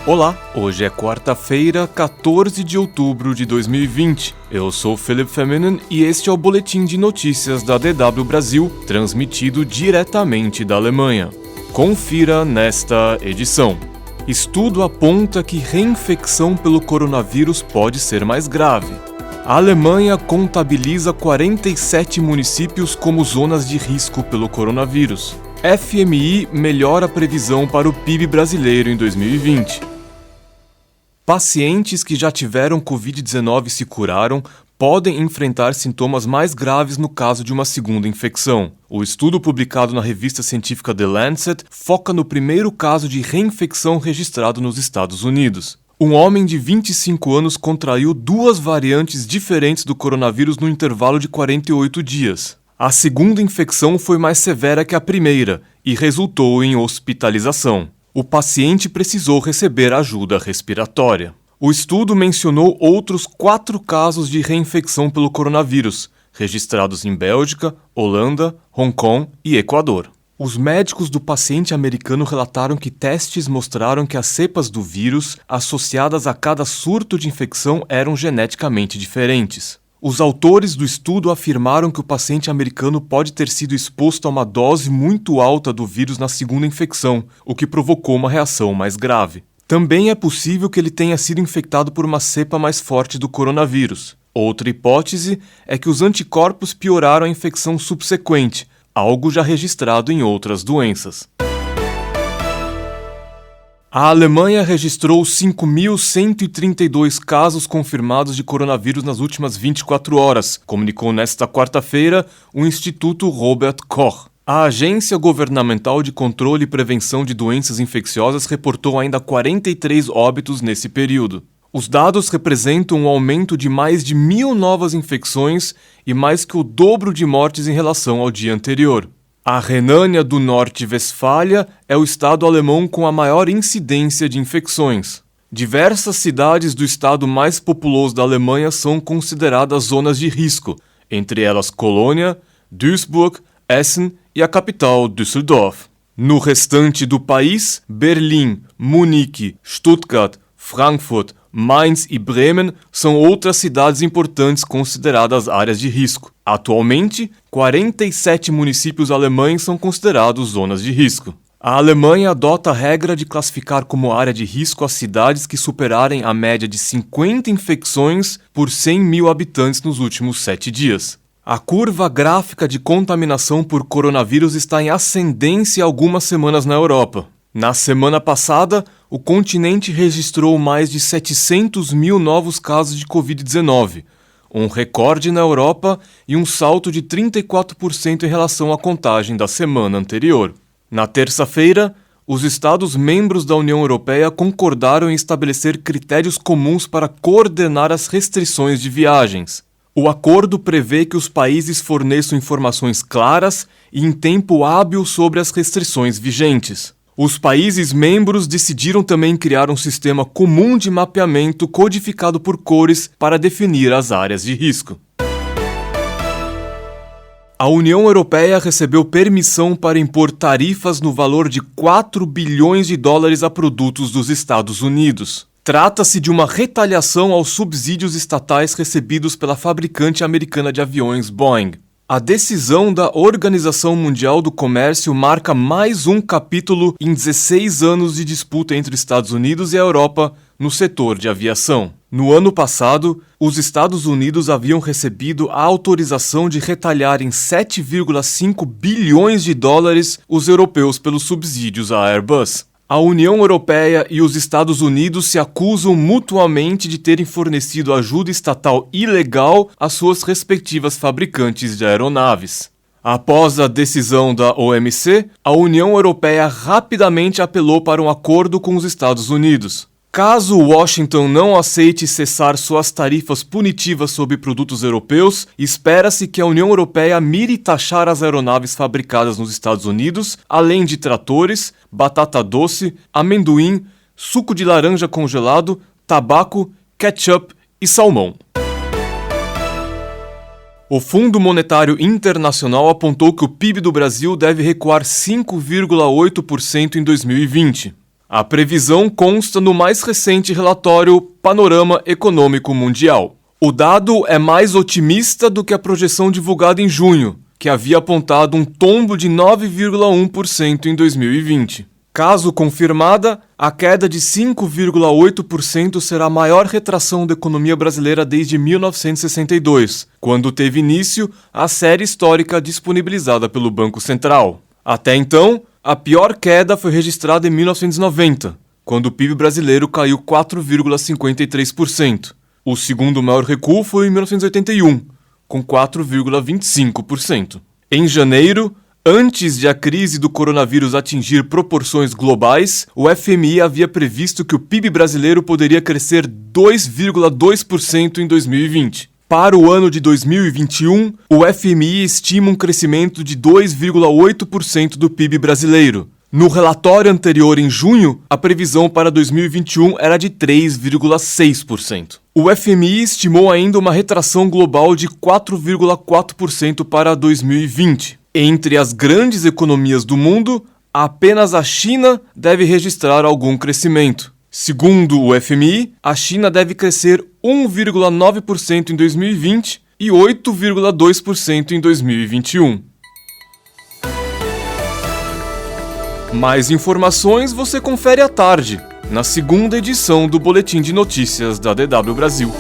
Olá, hoje é quarta-feira, 14 de outubro de 2020. Eu sou Philipp Feminen e este é o Boletim de Notícias da DW Brasil, transmitido diretamente da Alemanha. Confira nesta edição. Estudo aponta que reinfecção pelo coronavírus pode ser mais grave. A Alemanha contabiliza 47 municípios como zonas de risco pelo coronavírus. FMI melhora a previsão para o PIB brasileiro em 2020. Pacientes que já tiveram Covid-19 e se curaram podem enfrentar sintomas mais graves no caso de uma segunda infecção. O estudo publicado na revista científica The Lancet foca no primeiro caso de reinfecção registrado nos Estados Unidos. Um homem de 25 anos contraiu duas variantes diferentes do coronavírus no intervalo de 48 dias. A segunda infecção foi mais severa que a primeira e resultou em hospitalização. O paciente precisou receber ajuda respiratória. O estudo mencionou outros 4 casos de reinfecção pelo coronavírus, registrados em Bélgica, Holanda, Hong Kong e Equador. Os médicos do paciente americano relataram que testes mostraram que as cepas do vírus associadas a cada surto de infecção eram geneticamente diferentes. Os autores do estudo afirmaram que o paciente americano pode ter sido exposto a uma dose muito alta do vírus na segunda infecção, o que provocou uma reação mais grave. Também é possível que ele tenha sido infectado por uma cepa mais forte do coronavírus. Outra hipótese é que os anticorpos pioraram a infecção subsequente, algo já registrado em outras doenças. A Alemanha registrou 5.132 casos confirmados de coronavírus nas últimas 24 horas, comunicou nesta quarta-feira o Instituto Robert Koch. A Agência Governamental de Controle e Prevenção de Doenças Infecciosas reportou ainda 43 óbitos nesse período. Os dados representam um aumento de mais de 1.000 novas infecções e mais que o dobro de mortes em relação ao dia anterior. A Renânia do Norte-Westfália é o estado alemão com a maior incidência de infecções. Diversas cidades do estado mais populoso da Alemanha são consideradas zonas de risco, entre elas Colônia, Duisburg, Essen e a capital Düsseldorf. No restante do país, Berlim, Munique, Stuttgart, Frankfurt, Mainz e Bremen são outras cidades importantes consideradas áreas de risco. Atualmente, 47 municípios alemães são considerados zonas de risco. A Alemanha adota a regra de classificar como área de risco as cidades que superarem a média de 50 infecções por 100.000 habitantes nos últimos 7 dias. A curva gráfica de contaminação por coronavírus está em ascendência há algumas semanas na Europa. Na semana passada, o continente registrou mais de 700.000 novos casos de Covid-19, um recorde na Europa e um salto de 34% em relação à contagem da semana anterior. Na terça-feira, os Estados-membros da União Europeia concordaram em estabelecer critérios comuns para coordenar as restrições de viagens. O acordo prevê que os países forneçam informações claras e em tempo hábil sobre as restrições vigentes. Os países membros decidiram também criar um sistema comum de mapeamento codificado por cores para definir as áreas de risco. A União Europeia recebeu permissão para impor tarifas no valor de 4 bilhões de dólares a produtos dos Estados Unidos. Trata-se de uma retaliação aos subsídios estatais recebidos pela fabricante americana de aviões Boeing. A decisão da Organização Mundial do Comércio marca mais um capítulo em 16 anos de disputa entre Estados Unidos e a Europa no setor de aviação. No ano passado, os Estados Unidos haviam recebido a autorização de retaliar em 7,5 bilhões de dólares os europeus pelos subsídios à Airbus. A União Europeia e os Estados Unidos se acusam mutuamente de terem fornecido ajuda estatal ilegal às suas respectivas fabricantes de aeronaves. Após a decisão da OMC, a União Europeia rapidamente apelou para um acordo com os Estados Unidos. Caso Washington não aceite cessar suas tarifas punitivas sobre produtos europeus, espera-se que a União Europeia mire taxar as aeronaves fabricadas nos Estados Unidos, além de tratores, batata doce, amendoim, suco de laranja congelado, tabaco, ketchup e salmão. O Fundo Monetário Internacional apontou que o PIB do Brasil deve recuar 5,8% em 2020. A previsão consta no mais recente relatório Panorama Econômico Mundial. O dado é mais otimista do que a projeção divulgada em junho, que havia apontado um tombo de 9,1% em 2020. Caso confirmada, a queda de 5,8% será a maior retração da economia brasileira desde 1962, quando teve início a série histórica disponibilizada pelo Banco Central. Até então, a pior queda foi registrada em 1990, quando o PIB brasileiro caiu 4,53%. O segundo maior recuo foi em 1981, com 4,25%. Em janeiro, antes de a crise do coronavírus atingir proporções globais, o FMI havia previsto que o PIB brasileiro poderia crescer 2,2% em 2020. Para o ano de 2021, o FMI estima um crescimento de 2,8% do PIB brasileiro. No relatório anterior, em junho, a previsão para 2021 era de 3,6%. O FMI estimou ainda uma retração global de 4,4% para 2020. Entre as grandes economias do mundo, apenas a China deve registrar algum crescimento. Segundo o FMI, a China deve crescer 1,9% em 2020 e 8,2% em 2021. Mais informações você confere à tarde, na segunda edição do Boletim de Notícias da DW Brasil.